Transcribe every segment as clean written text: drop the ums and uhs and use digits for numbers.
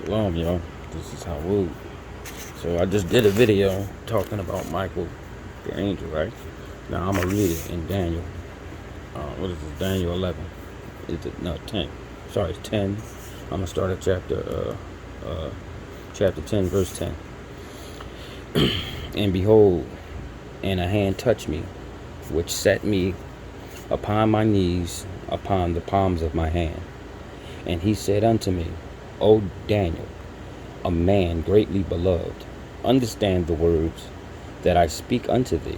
Shalom, y'all. This is Howard. So I just did a video talking about Michael the angel, right? Now I'm gonna read it in Daniel. What is this? Daniel 11. Is it no 10? Sorry, it's 10. I'm gonna start at chapter 10, verse 10. And behold, and a hand touched me, which set me upon my knees upon the palms of my hand. And he said unto me, O Daniel, a man greatly beloved, understand the words that I speak unto thee,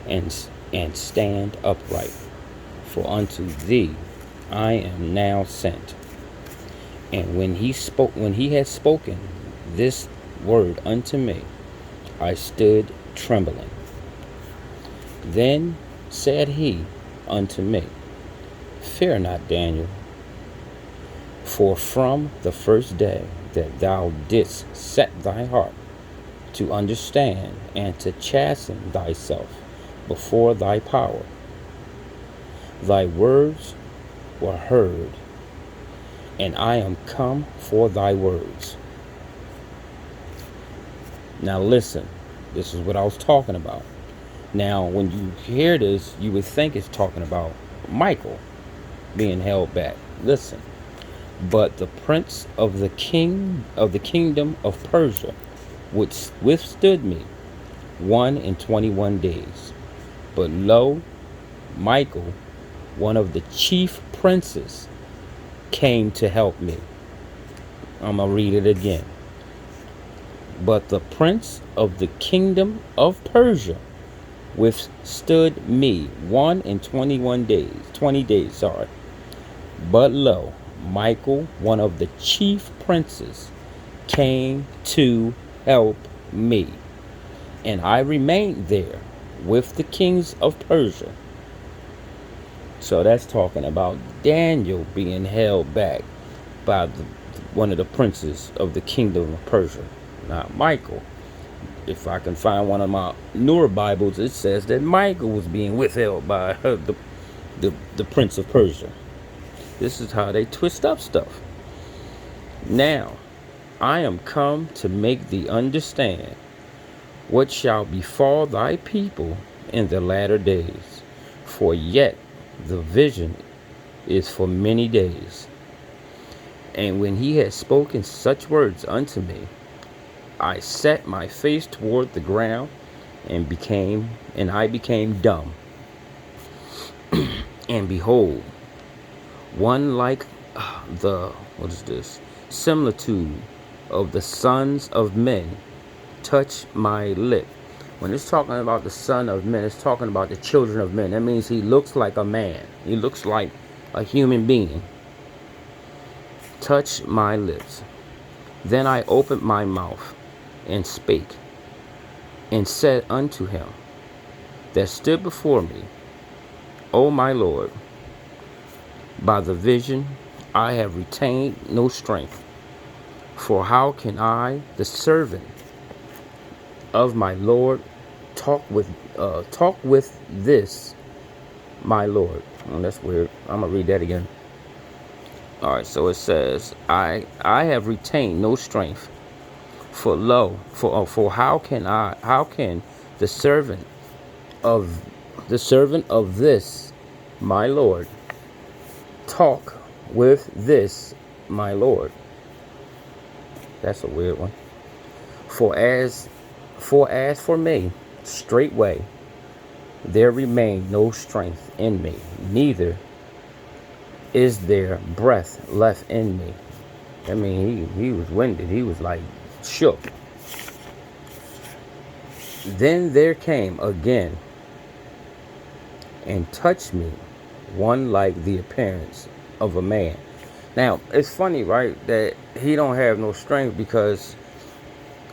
and stand upright. For unto thee I am now sent. And when he had spoken this word unto me, I stood trembling. Then said he unto me, Fear not, Daniel, for from the first day that thou didst set thy heart to understand and to chasten thyself before thy power, thy words were heard, and I am come for thy words. Now listen, this is what I was talking about. Now, when you hear this, you would think it's talking about Michael being held back. Listen. But the prince of the kingdom of Persia, which withstood me 1 and 21 days. But lo, Michael, one of the chief princes, came to help me. I'm gonna read it again. But the prince of the kingdom of Persia withstood me 1 and 21 days. 20 days, sorry. But lo, Michael, one of the chief princes, came to help me, and I remained there with the kings of Persia. So that's talking about Daniel being held back by one of the princes of the kingdom of Persia, not Michael. If I can find one of my newer Bibles, it says that Michael was being withheld by the prince of Persia. This is how they twist up stuff. Now, I am come to make thee understand what shall befall thy people in the latter days. For yet the vision is for many days. And when he had spoken such words unto me, I set my face toward the ground and I became dumb. And behold, one like the similitude of the sons of men touch my lip. When it's talking about the son of men, it's talking about the children of men. That means he looks like a man. He looks like a human being. Touch my lips. Then I opened my mouth and spake, and said unto him that stood before me, O my Lord, by the vision I have retained no strength. For how can I, the servant of my Lord, talk with this my Lord? Oh, that's weird. I'm gonna read that again. All right, so it says, I have retained no strength. For lo, for how can the servant of this my Lord talk with this my Lord? That's a weird one. For as for me, straightway there remained no strength in me, neither is there breath left in me. I mean, he was winded. He was like shook. Then there came again and touched me one like the appearance of a man. Now, it's funny, right, that he don't have no strength, because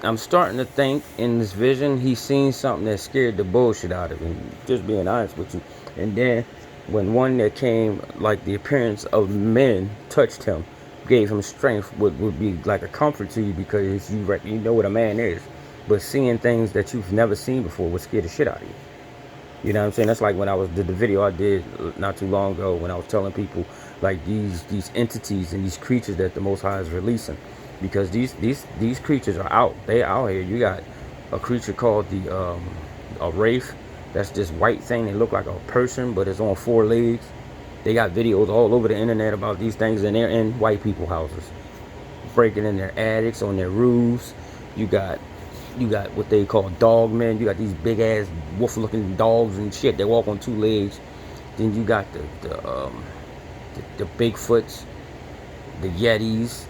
I'm starting to think in this vision he seen something that scared the bullshit out of him, just being honest with you. And then when one that came like the appearance of men touched him, gave him strength, would be like a comfort to you, because you know what a man is. But seeing things that you've never seen before would scare the shit out of you. You know what I'm saying? That's like when I did the video I did not too long ago, when I was telling people like these entities and these creatures that the Most High is releasing. because these creatures are out. They out here. You got a creature called a wraith. That's this white thing. They look like a person, but it's on four legs. They got videos all over the internet about these things, and they're in white people houses, breaking in their attics, on their roofs. You got what they call dog men. You got these big ass wolf looking dogs and shit. They walk on two legs. Then you got the Bigfoots, the Yetis.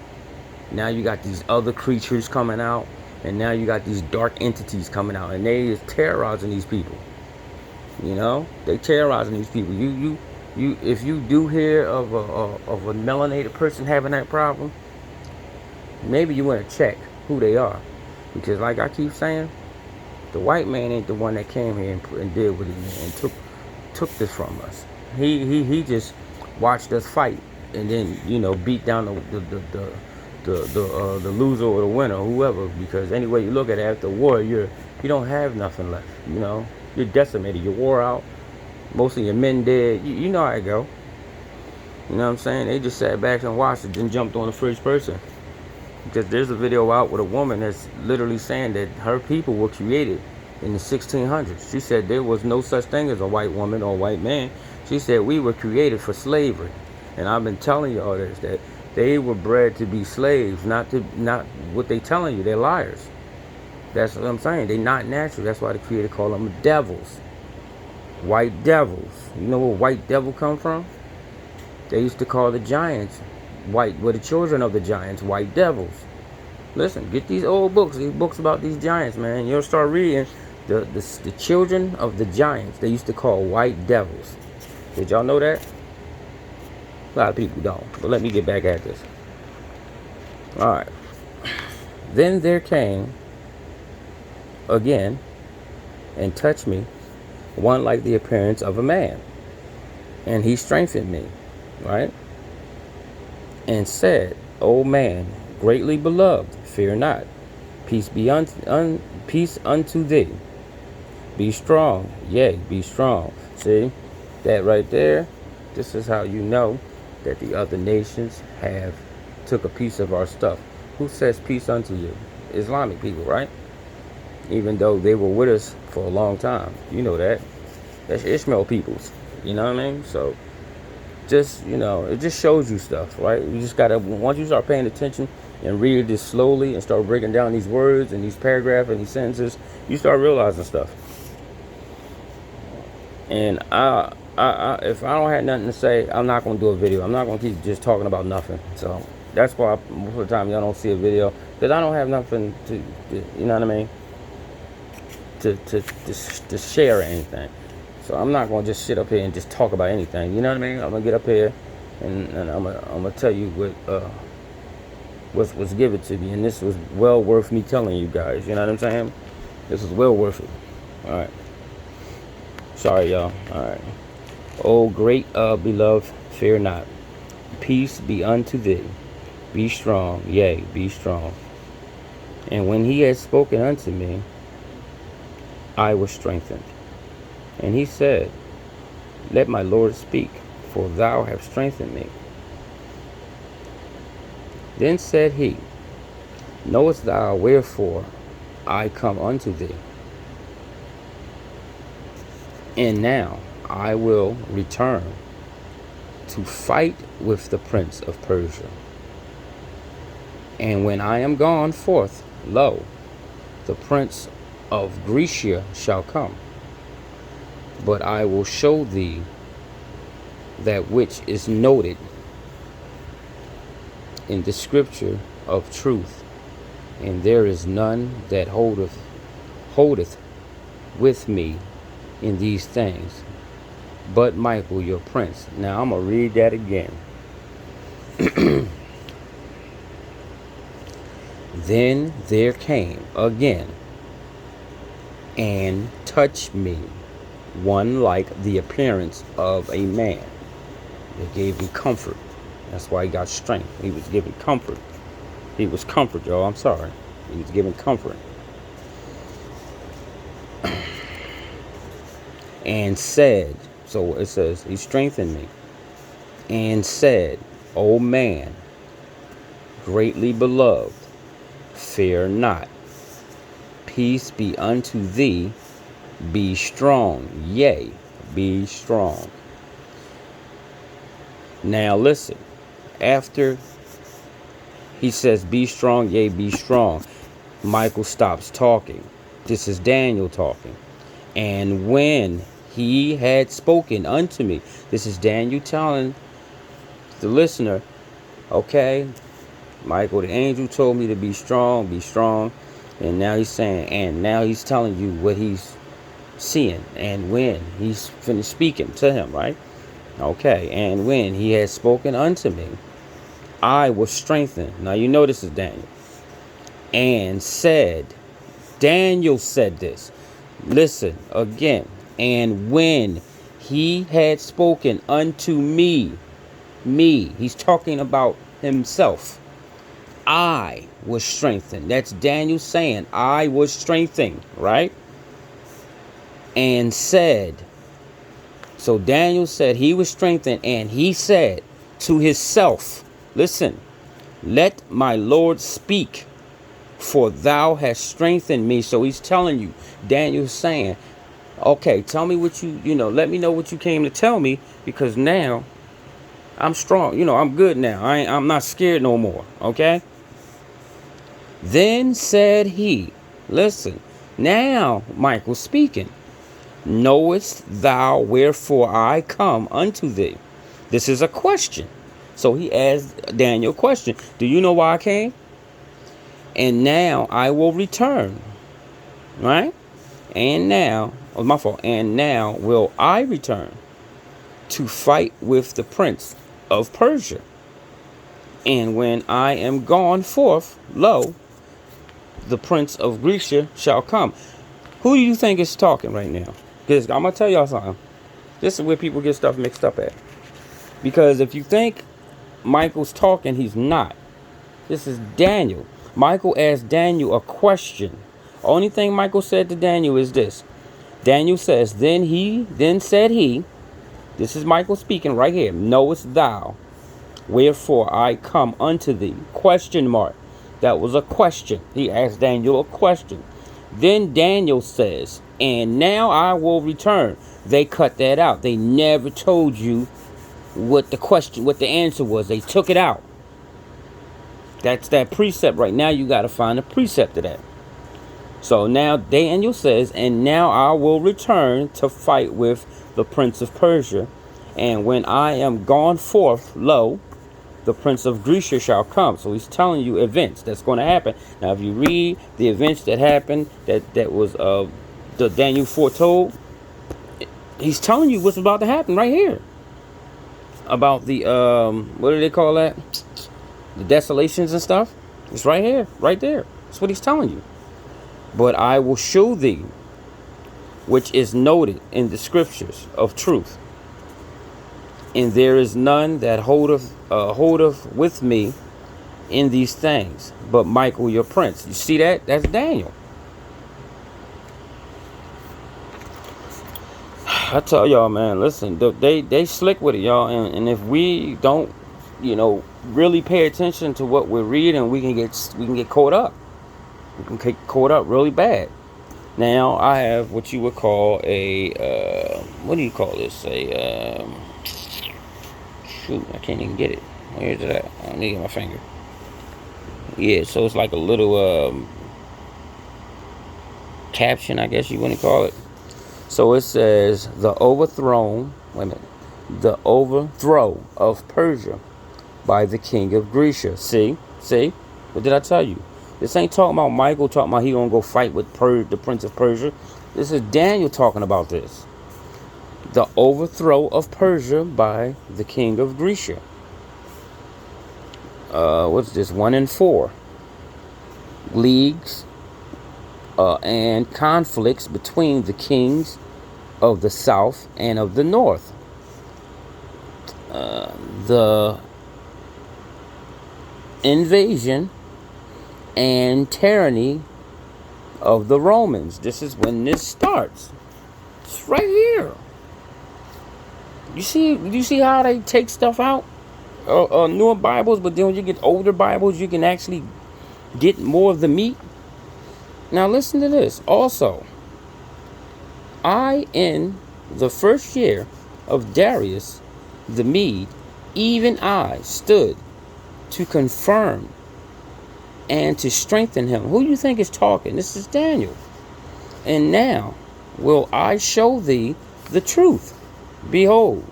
Now you got these other creatures coming out, and now you got these dark entities coming out, and they is terrorizing these people. You know, they terrorizing these people. If you do hear of a melanated person having that problem, maybe you want to check who they are, because like I keep saying, the white man ain't the one that came here and did what he did and took this from us. He just watched us fight, and then beat down the loser or the winner, whoever. Because any way you look at it, after war, you don't have nothing left. You're decimated. You wore out. Most of your men dead. You know how it go. You know what I'm saying? They just sat back and watched it, then jumped on the first person. Because there's a video out with a woman that's literally saying that her people were created in the 1600s. She said there was no such thing as a white woman or a white man. She said we were created for slavery. And I've been telling y'all this, that they were bred to be slaves, not what they telling you. They're liars. That's what I'm saying. They're not natural. That's why the Creator called them devils. White devils. You know where white devil come from? They used to call the giants the children of the giants, white devils. Listen, get these old books, these books about these giants, man. You'll start reading the children of the giants. They used to call white devils. Did y'all know that? A lot of people don't. But let me get back at this. All right. Then there came again and touched me one like the appearance of a man, and he strengthened me, right? And said, O man, greatly beloved, fear not. Peace unto thee. Be strong, yea, be strong. See, that right there, this is how you know that the other nations have took a piece of our stuff. Who says peace unto you? Islamic people, right? Even though they were with us for a long time. You know that. That's Ishmael peoples. You know what I mean? So, just, it just shows you stuff, right? You just gotta, once you start paying attention and read this slowly and start breaking down these words and these paragraphs and these sentences, you start realizing stuff. And if I don't have nothing to say, I'm not gonna do a video. I'm not gonna keep just talking about nothing. So that's why most of the time y'all don't see a video, because I don't have nothing to you know what I mean, to share anything. So I'm not gonna just sit up here and just talk about anything. You know what I mean? I'm gonna get up here and I'm gonna tell you what was given to me, and this was well worth me telling you guys. You know what I'm saying? This is well worth it. All right. Sorry, y'all. All right. Oh, great beloved, fear not. Peace be unto thee. Be strong, yea, be strong. And when he had spoken unto me, I was strengthened. And he said, let my Lord speak, for thou hast strengthened me. Then said he, knowest thou wherefore I come unto thee? And now I will return to fight with the prince of Persia. And when I am gone forth, lo, the prince of Grecia shall come. But I will show thee that which is noted in the scripture of truth, and there is none that holdeth with me in these things, but Michael your prince. Now I'm going to read that again. Then there came again and touched me one like the appearance of a man. It gave him comfort. That's why he got strength. He was given comfort. He was comfort, y'all. I'm sorry. He was given comfort. And said, so it says, he strengthened me. And said, O man, greatly beloved, fear not. Peace be unto thee. Be strong. Yea, be strong. Now listen. After he says, be strong, yea, be strong, Michael stops talking. This is Daniel talking. And when he had spoken unto me, this is Daniel telling the listener, okay, Michael, the angel told me to be strong, be strong. And now he's saying, and now he's telling you what he's seeing. And when he's finished speaking to him, right? Okay, and when he had spoken unto me, I was strengthened. Now you know this is Daniel. And said, Daniel said this. Listen again. And when he had spoken unto me, he's talking about himself. I was strengthened. That's Daniel saying, I was strengthened, right? And said, so Daniel said he was strengthened, and he said to himself, listen, let my Lord speak, for thou hast strengthened me. So he's telling you, Daniel's saying, okay, tell me what let me know what you came to tell me, because now I'm strong. I'm good now. I'm not scared no more. Okay. Then said he, listen, now Michael speaking, knowest thou wherefore I come unto thee? This is a question. So he asked Daniel a question. Do you know why I came? And now I will return. Right? And now, my fault. And now will I return to fight with the prince of Persia. And when I am gone forth, lo, the prince of Grecia shall come. Who do you think is talking right now? Because I'm going to tell y'all something. This is where people get stuff mixed up at. Because if you think Michael's talking, he's not. This is Daniel. Michael asked Daniel a question. Only thing Michael said to Daniel is this. Daniel says, then said he, this is Michael speaking right here, knowest thou wherefore I come unto thee? Question mark. That was a question. He asked Daniel a question. Then Daniel says, and now I will return. They cut that out. They never told you what the answer was. They took it out. That's that precept right now. You got to find a precept of that. So now Daniel says, and now I will return to fight with the prince of Persia. And when I am gone forth, lo, the prince of Grecia shall come. So he's telling you events that's going to happen. Now, if you read the events that happened, that was the Daniel foretold, he's telling you what's about to happen right here. About the, what do they call that? The desolations and stuff. It's right here, right there. That's what he's telling you. But I will show thee, which is noted in the scriptures of truth. And there is none that holdeth with me in these things, but Michael your prince. You see that? That's Daniel. I tell y'all, man, listen, they slick with it, y'all. And if we don't, really pay attention to what we're reading, we can get caught up. We can get caught up really bad. Now, I have what you would call a, what do you call this? Shoot, I can't even get it. Where's it at? Let me get my finger. Yeah, so it's like a little caption, I guess you want to call it. So it says, the overthrow of Persia by the king of Grecia. See? What did I tell you? This ain't talking about Michael talking about he gonna go fight with the prince of Persia. This is Daniel talking about this. The overthrow of Persia by the king of Grecia. What's this? 1 and 4. Leagues and conflicts between the kings of the south and of the north. The invasion and tyranny of the Romans. This is when this starts. It's right here. You see how they take stuff out? newer Bibles, but then when you get older Bibles, you can actually get more of the meat. Now listen to this. Also, in the first year of Darius the Mede, even I stood to confirm and to strengthen him. Who do you think is talking? This is Daniel. And now will I show thee the truth. Behold,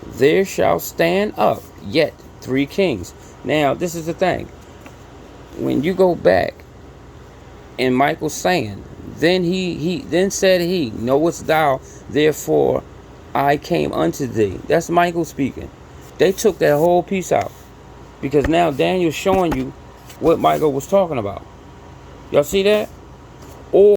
there shall stand up yet 3 kings. Now, this is the thing. When you go back, and Michael saying, then said he, knowest thou, therefore I came unto thee. That's Michael speaking. They took that whole piece out, because now Daniel's showing you what Michael was talking about. Y'all see that? Or